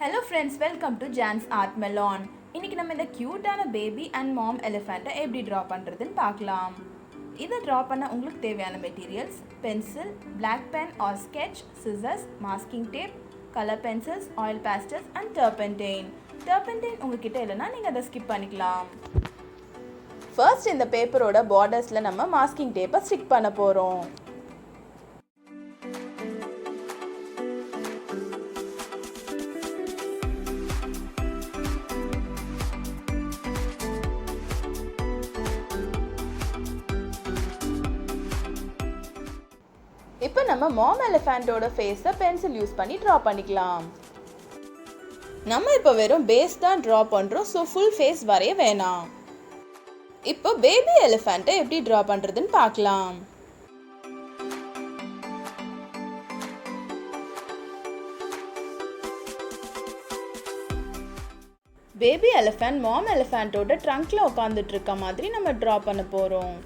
Hello friends, welcome to Jan's Art Melon. இன்னைக்கு நம்ம இந்த கியூட்டான பேபி அண்ட் மாம் எலிஃபண்ட்டை எப்படி ட்ரா பண்ணுறதுன்னு பார்க்கலாம். இதை ட்ரா பண்ண உங்களுக்கு தேவையான materials pencil, black pen or sketch, scissors, masking tape, colour pencils, oil pastels and turpentine. Turpentine உங்ககிட்ட இல்லைன்னா நீங்கள் அதை ஸ்கிப் பண்ணிக்கலாம். ஃபர்ஸ்ட் இந்த பேப்பரோட பார்டர்ஸில் நம்ம மாஸ்கிங் டேப்பை ஸ்டிக் பண்ண போகிறோம். இப்போ நம்ம மாம் எலிஃபண்ட்டோட ஃபேஸை பென்சில் யூஸ் பண்ணி ட்ரா பண்ணிக்கலாம். நம்ம இப்போ வெறும் பேஸ் தான் ட்ரா பண்ணுறோம், ஸோ ஃபுல் ஃபேஸ் வரைய வேணாம். இப்போ பேபி எலிஃபண்ட்டை எப்படி ட்ரா பண்ணுறதுன்னு பார்க்கலாம். பேபி எலிஃபண்ட் மாம் எலிஃபண்ட்டோட ட்ரங்க்ல உட்காந்துட்டு இருக்க மாதிரி நம்ம ட்ரா பண்ண போகிறோம்.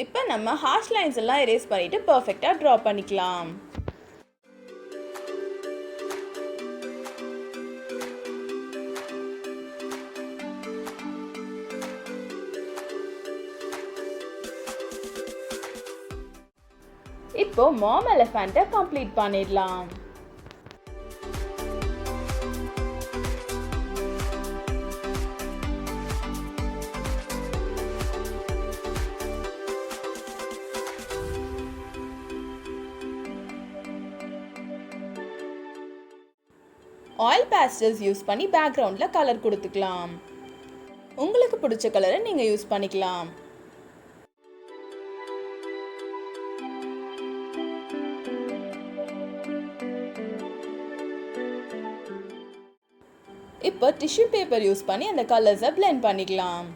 இப்போ நம்ம ஹார்ஷ் லைன்ஸ் எல்லாம் எரேஸ் பண்ணிட்டு பர்ஃபெக்டாக ட்ரா பண்ணிக்கலாம். இப்போ மாம் எலிஃபண்ட்டை கம்ப்ளீட் பண்ணிடலாம். ஆயில் பேஸ்டல்ஸ் யூஸ் பண்ணி பேக்ரவுண்டில் கலர் கொடுத்துக்கலாம். உங்களுக்கு பிடிச்ச கலரை நீங்கள் யூஸ் பண்ணிக்கலாம். இப்போ டிஷ்யூ பேப்பர் யூஸ் பண்ணி அந்த கலர்ஸை பிளெண்ட் பண்ணிக்கலாம்.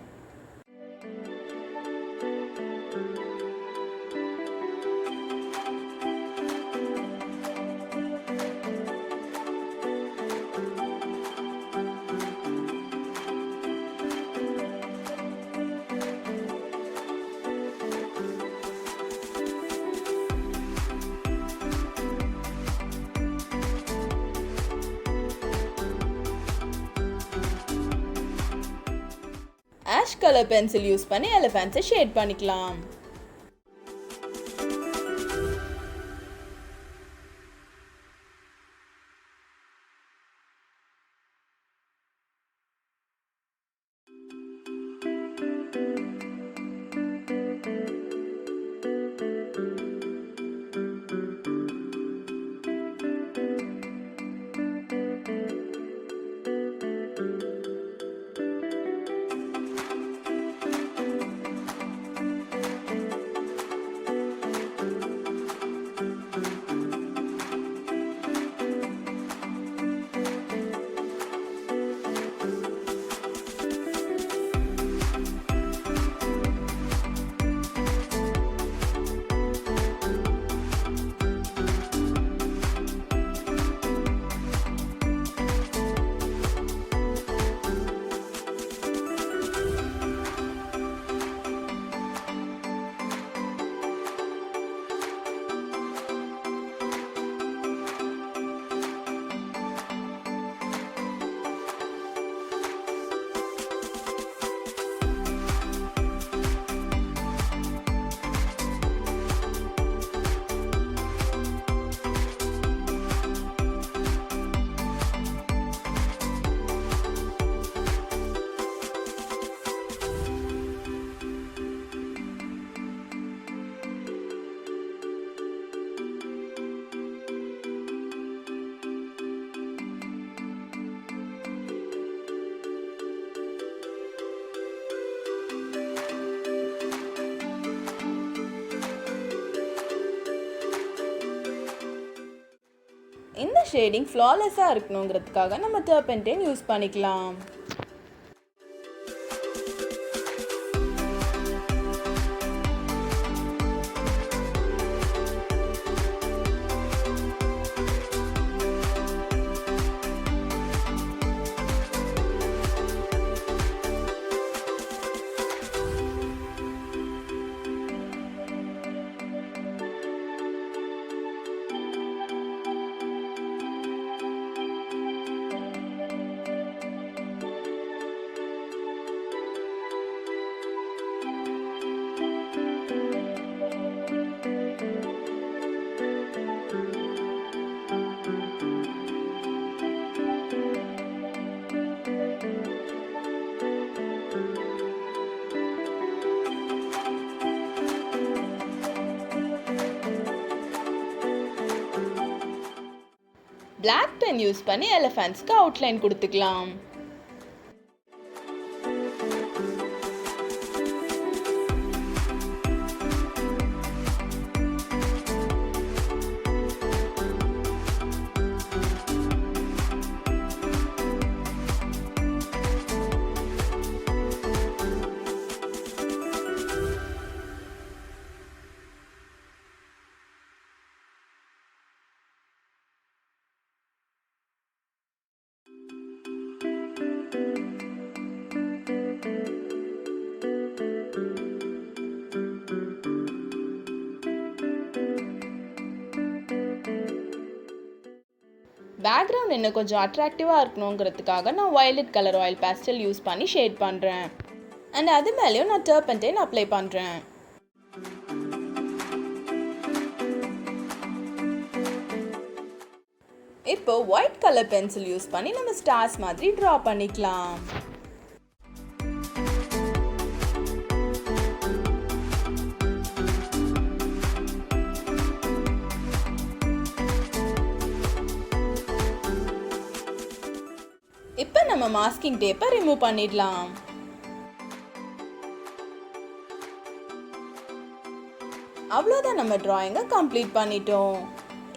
ஆஷ் கலர் பென்சில் யூஸ் பண்ணி எலிஃபண்ட்ஸை ஷேட் பண்ணிக்கலாம். இந்த ஷேடிங் ஃப்ளாலெஸ்ஸாக இருக்கணுங்கிறதுக்காக நம்ம டர்பென்டைன் யூஸ் பண்ணிக்கலாம். பிளாக் பென் யூஸ் பண்ணி எலிஃபண்ட்ஸ்க்கு அவுட்லைன் கொடுத்துக்கலாம். பேக்ரவுண்ட் இன்னும் கொஞ்சம் அட்ராக்டிவாக இருக்கணுங்கிறதுக்காக நான் violet colour oil pastel use பண்ணி ஷேட் பண்ணுறேன். அண்ட் அது மேலேயும் நான் டர்பன்டைன் அப்ளை பண்ணுறேன். இப்போ ஒயிட் கலர் பென்சில் யூஸ் பண்ணி நம்ம ஸ்டார்ஸ் மாதிரி ட்ரா பண்ணிக்கலாம். இப்போ நம்ம மாஸ்கிங் டேப்பை ரிமூவ் பண்ணிடலாம். அவ்வளோதான், நம்ம டிராயிங்கை கம்ப்ளீட் பண்ணிட்டோம்.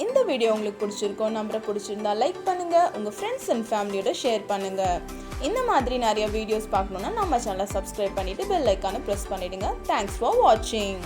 இந்த வீடியோ உங்களுக்கு பிடிச்சிருக்கோம் நம்பரை பிடிச்சிருந்தா லைக் பண்ணுங்கள், உங்கள் ஃப்ரெண்ட்ஸ் அண்ட் ஃபேமிலியோட ஷேர் பண்ணுங்கள். இந்த மாதிரி நிறைய வீடியோஸ் பார்க்கணுன்னா நம்ம சேனலை சப்ஸ்கிரைப் பண்ணிவிட்டு பெல் ஐக்கானை ப்ரெஸ் பண்ணிவிடுங்க. தேங்க்ஸ் ஃபார் வாட்சிங்.